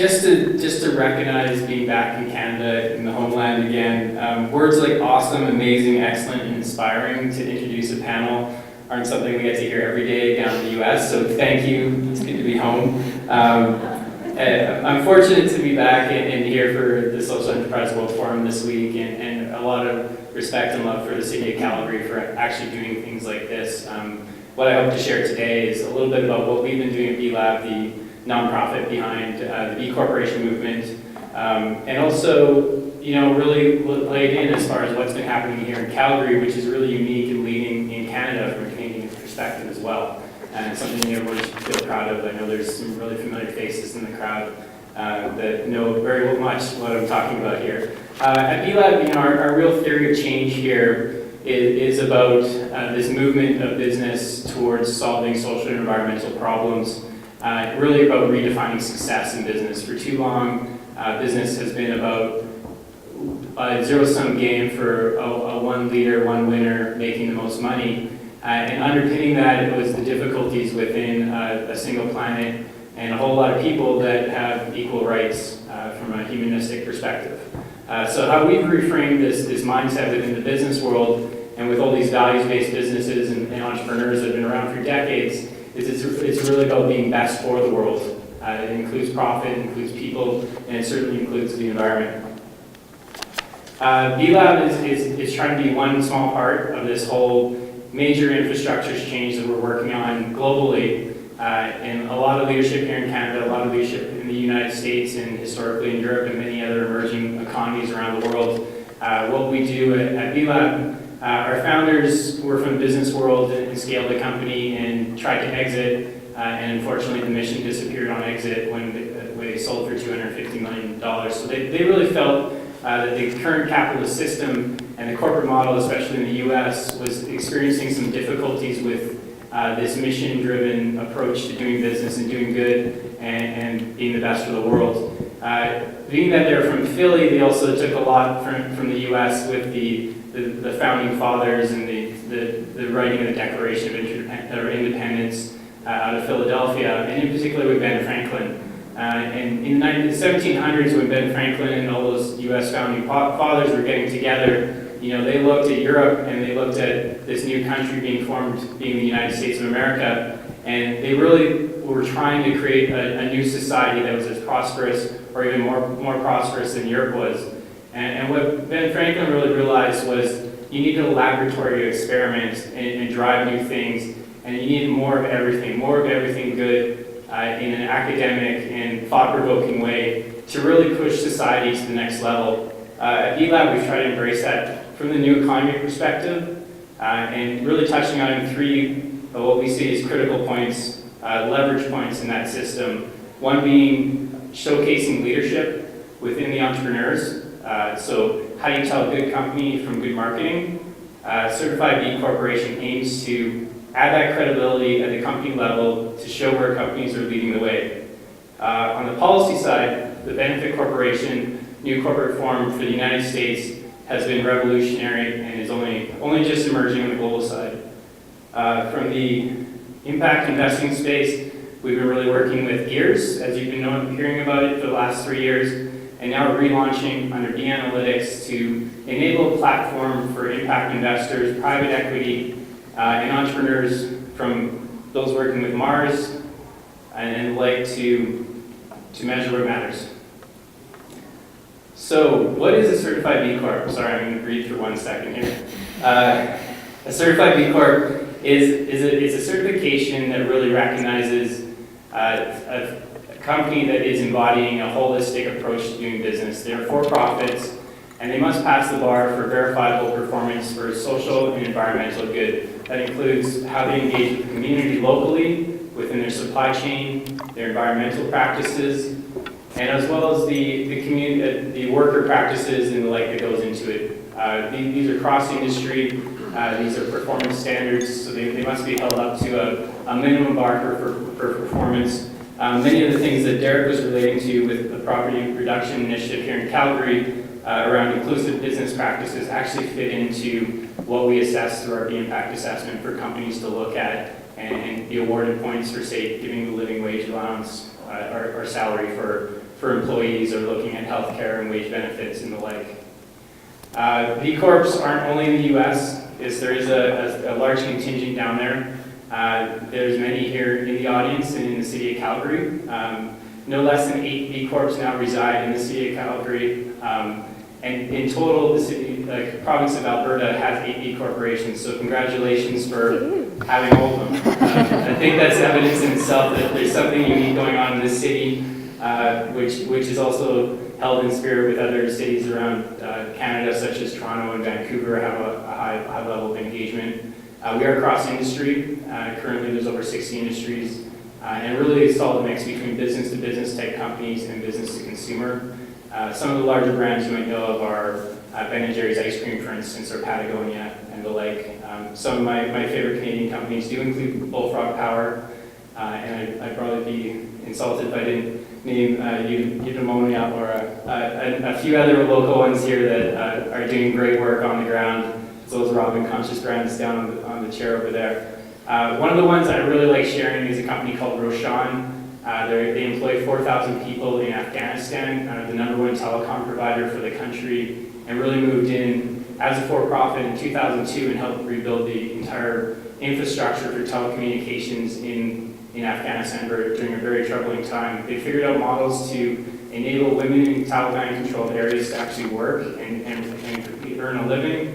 Just to recognize being back in Canada, in the homeland again, words like awesome, amazing, excellent, and inspiring to introduce a panel aren't something we get to hear every day down in the US, so thank you, it's good to be home. I'm fortunate to be back and here for the Social Enterprise World Forum this week, and a lot of respect and love for the city of Calgary for actually doing things like this. What I hope to share today is a little bit about what we've been doing at B Lab, the nonprofit behind the B Corporation movement, and also, really laid in as far as what's been happening here in Calgary, which is really unique and leading in Canada from a Canadian perspective as well. And something we feel proud of. I know there's some really familiar faces in the crowd that know very much what I'm talking about here. At B Lab, our real theory of change here is about this movement of business towards solving social and environmental problems. Really about redefining success in business. For too long, business has been about a zero-sum game for a one leader, one winner making the most money. And underpinning that, it was the difficulties within a single planet and a whole lot of people that have equal rights from a humanistic perspective. So how we've reframed this mindset within the business world and with all these values-based businesses and entrepreneurs that have been around for decades is it's really about being best for the world. It includes profit, it includes people, and it certainly includes the environment. B Lab is trying to be one small part of this whole major infrastructure change that we're working on globally, and a lot of leadership here in Canada, a lot of leadership in the United States and historically in Europe and many other emerging economies around the world. What we do at B Lab, our founders were from the business world and scaled the company and tried to exit, and unfortunately the mission disappeared on exit when they sold for $250 million. So they really felt that the current capitalist system and the corporate model, especially in the US, was experiencing some difficulties with this mission-driven approach to doing business and doing good and being the best for the world. Being that they're from Philly, they also took a lot from the US with the founding fathers and the writing of the Declaration of Independence out of Philadelphia, and in particular with Ben Franklin. And in the 1700s, when Ben Franklin and all those U.S. founding fathers were getting together, they looked at Europe and they looked at this new country being formed, being the United States of America, and they really were trying to create a new society that was as prosperous or even more prosperous than Europe was. And what Ben Franklin really realized was you needed a laboratory to experiment and drive new things, and you needed more of everything good in an academic and thought-provoking way to really push society to the next level. At B Lab, we've tried to embrace that from the new economy perspective, and really touching on three of what we see as critical points, leverage points in that system. One being showcasing leadership within the entrepreneurs. So how do you tell a good company from good marketing? Certified B Corporation aims to add that credibility at the company level to show where companies are leading the way. On the policy side, the Benefit Corporation, new corporate form for the United States, has been revolutionary and is only just emerging on the global side. From the impact investing space, we've been really working with Gears, as you've been hearing about it for the last 3 years, and now we're relaunching under B Analytics to enable a platform for impact investors, private equity, and entrepreneurs from those working with Mars and like to measure what matters. So what is a certified B Corp? Sorry, I'm going to breathe for 1 second here. A certified B Corp is a certification that really recognizes a company that is embodying a holistic approach to doing business. They're for-profits, and they must pass the bar for verifiable performance for social and environmental good. That includes how they engage with the community locally, within their supply chain, their environmental practices, and as well as the worker practices and the like that goes into it. These are cross-industry, these are performance standards, so they must be held up to a minimum bar for performance. Many of the things that Derek was relating to with the property reduction initiative here in Calgary around inclusive business practices actually fit into what we assess through our B Impact assessment for companies to look at and be awarded points for, say, giving the living wage allowance or salary for for employees or looking at healthcare and wage benefits and the like. B Corps aren't only in the US, there is a large contingent down there. There's many here in the audience and in the city of Calgary. No less than 8 B Corps now reside in the city of Calgary. And in total, the city, the province of Alberta has 8 B corporations, so congratulations for having all of them. I think that's evidence in itself that there's something unique going on in this city, which is also held in spirit with other cities around Canada, such as Toronto and Vancouver, have a high level of engagement. We are cross-industry. Currently, there's over 60 industries, and really a solid mix between business-to-business type companies and business-to-consumer. Some of the larger brands you might know of are Ben & Jerry's ice cream, for instance, or Patagonia and the like. Some of my favorite Canadian companies do include Bullfrog Power, and I'd probably be insulted if I didn't name Eudaimonia or a few other local ones here that are doing great work on the ground, as well as Robin Conscious Brands down on the chair over there. One of the ones I really like sharing is a company called Roshan. They employ 4,000 people in Afghanistan, the #1 telecom provider for the country, and really moved in as a for-profit in 2002 and helped rebuild the entire infrastructure for telecommunications in Afghanistan during a very troubling time. They figured out models to enable women in Taliban-controlled areas to actually work and earn a living.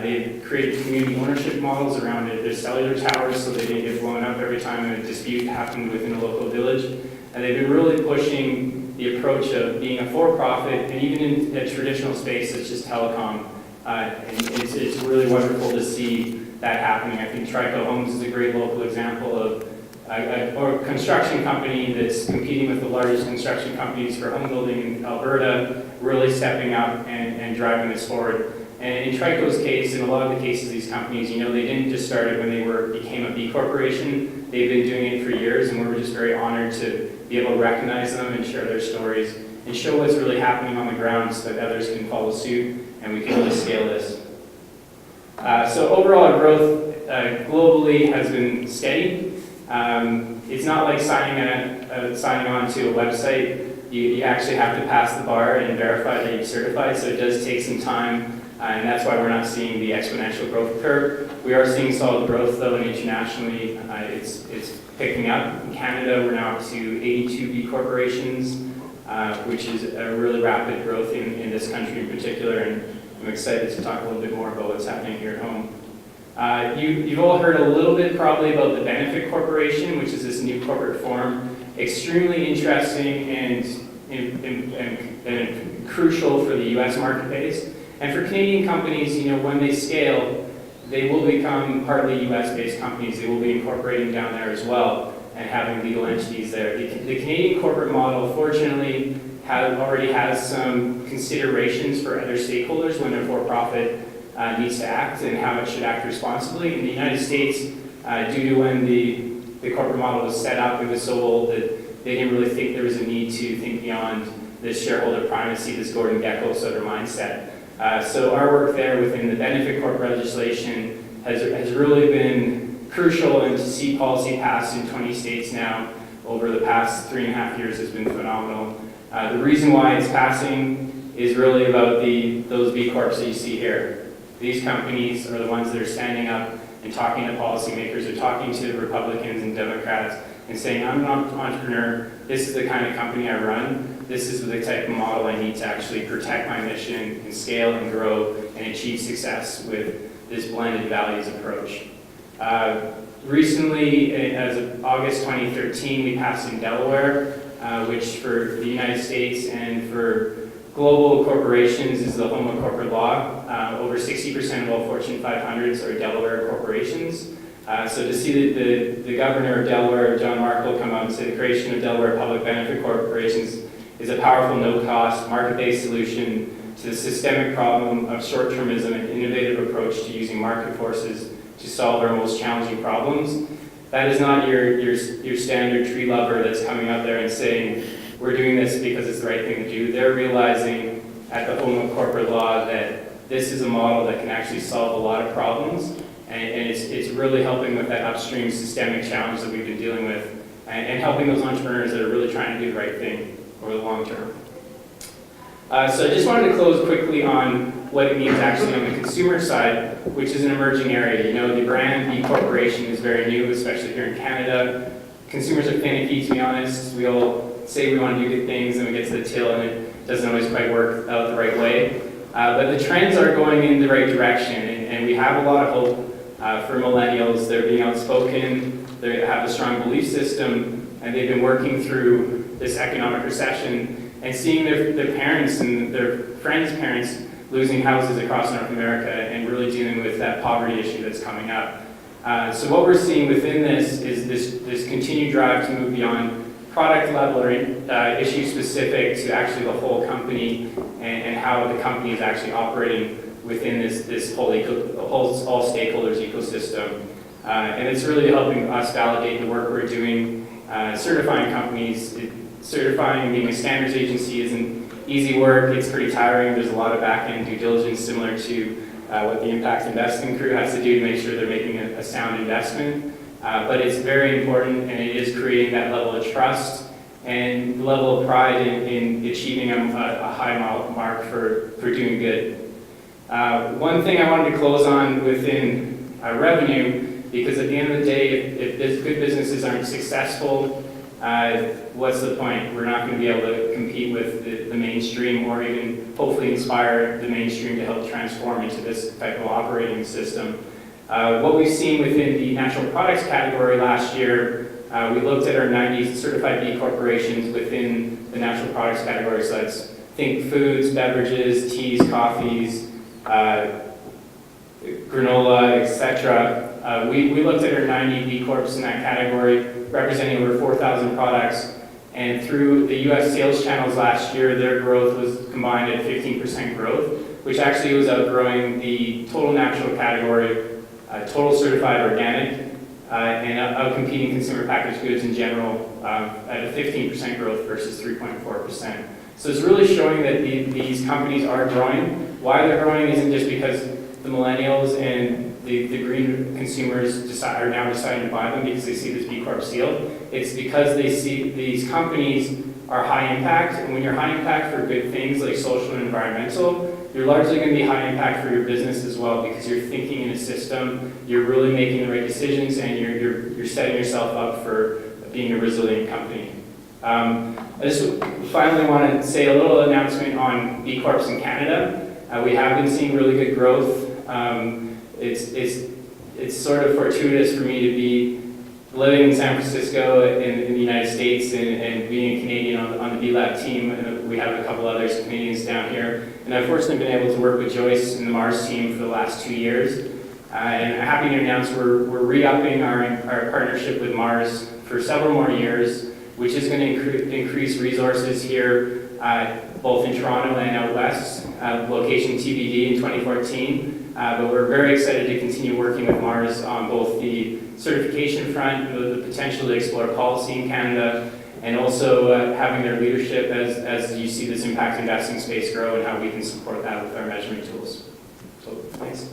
They've created community ownership models around their cellular towers so they didn't get blown up every time a dispute happened within a local village. And they've been really pushing the approach of being a for-profit, and even in a traditional space such as telecom. And it's really wonderful to see that happening. I think Trico Homes is a great local example of a construction company that's competing with the largest construction companies for home building in Alberta, really stepping up and driving this forward. And in Trico's case, in a lot of the cases, these companies, they didn't just start it when they became a B corporation. They've been doing it for years, and we're just very honored to be able to recognize them and share their stories and show what's really happening on the ground so that others can follow suit and we can really scale this. So overall, our growth globally has been steady. It's not like signing on to a website. You actually have to pass the bar and verify that you're certified, so it does take some time. And that's why we're not seeing the exponential growth curve. We are seeing solid growth, though, and internationally it's picking up. In Canada, we're now up to 82 B corporations, which is a really rapid growth in this country in particular, and I'm excited to talk a little bit more about what's happening here at home. You've all heard a little bit probably about the benefit corporation, which is this new corporate form. Extremely interesting and crucial for the US marketplace. And for Canadian companies, when they scale, they will become partly US-based companies. They will be incorporating down there as well and having legal entities there. The Canadian corporate model, fortunately, already has some considerations for other stakeholders when a for-profit needs to act and how it should act responsibly. In the United States, due to when the corporate model was set up, it was so old that they didn't really think there was a need to think beyond this shareholder primacy, this Gordon Gekko sort of mindset. So our work there within the benefit corp legislation has really been crucial, and to see policy passed in 20 states now over the past 3.5 years has been phenomenal. The reason why it's passing is really about those B Corps that you see here. These companies are the ones that are standing up and talking to policymakers, or talking to Republicans and Democrats and saying, I'm an entrepreneur, this is the kind of company I run, this is the type of model I need to actually protect my mission and scale and grow and achieve success with this blended values approach. Recently, as of August 2013, we passed in Delaware, which for the United States and for global corporations is the home of corporate law. Over 60% of all Fortune 500s are Delaware corporations. So to see the governor of Delaware, John Markle, come out and say the creation of Delaware public benefit corporations is a powerful, no-cost, market-based solution to the systemic problem of short-termism and innovative approach to using market forces to solve our most challenging problems. That is not your standard tree lover that's coming out there and saying, we're doing this because it's the right thing to do. They're realizing at the home of corporate law that this is a model that can actually solve a lot of problems, and it's really helping with that upstream systemic challenge that we've been dealing with, and helping those entrepreneurs that are really trying to do the right thing over the long term. So I just wanted to close quickly on what it means actually on the consumer side, which is an emerging area. You know, the brand B Corporation is very new, especially here in Canada. Consumers are finicky, to be honest. We all say we want to do good things, and we get to the till, and it doesn't always quite work out the right way. But the trends are going in the right direction, and we have a lot of hope for millennials. They're being outspoken, they have a strong belief system, and they've been working through this economic recession and seeing their parents and their friends' parents losing houses across North America and really dealing with that poverty issue that's coming up. So what we're seeing within this is this continued drive to move beyond product level or issue specific to actually the whole company and how the company is actually operating within this whole all stakeholders ecosystem. And it's really helping us validate the work we're doing, certifying companies. Certifying, being a standards agency, isn't easy work. It's pretty tiring. There's a lot of back-end due diligence similar to what the impact investing crew has to do to make sure they're making a sound investment. But it's very important, and it is creating that level of trust and the level of pride in achieving a high mark for doing good. One thing I wanted to close on within revenue, because at the end of the day, if good businesses aren't successful, what's the point? We're not going to be able to compete with the mainstream or even hopefully inspire the mainstream to help transform into this type of operating system. What we've seen within the natural products category last year, we looked at our 90 certified B corporations within the natural products category. So that's think foods, beverages, teas, coffees, granola, etc. We looked at our 90 B Corps in that category, representing over 4,000 products. And through the US sales channels last year, their growth was combined at 15% growth, which actually was outgrowing the total natural category, total certified organic, and outcompeting consumer packaged goods in general at a 15% growth versus 3.4%. So it's really showing that these companies are growing. Why they're growing isn't just because the millennials and the green consumers are now deciding to buy them because they see this B Corp seal. It's because they see these companies are high impact, and when you're high impact for good things like social and environmental, you're largely going to be high impact for your business as well, because you're thinking in a system, you're really making the right decisions, and you're setting yourself up for being a resilient company. I just finally want to say a little announcement on B Corps in Canada. We have been seeing really good growth. It's sort of fortuitous for me to be living in San Francisco in the United States and being a Canadian on the B-Lab team. And we have a couple others Canadians down here. And I've fortunately been able to work with Joyce and the Mars team for the last 2 years. And I'm happy to announce we're re-upping our partnership with Mars for several more years, which is going to increase resources here, both in Toronto and out west, location TBD in 2014. But we're very excited to continue working with Mars on both the certification front, the potential to explore policy in Canada, and also having their leadership as you see this impact investing space grow and how we can support that with our measurement tools. So thanks.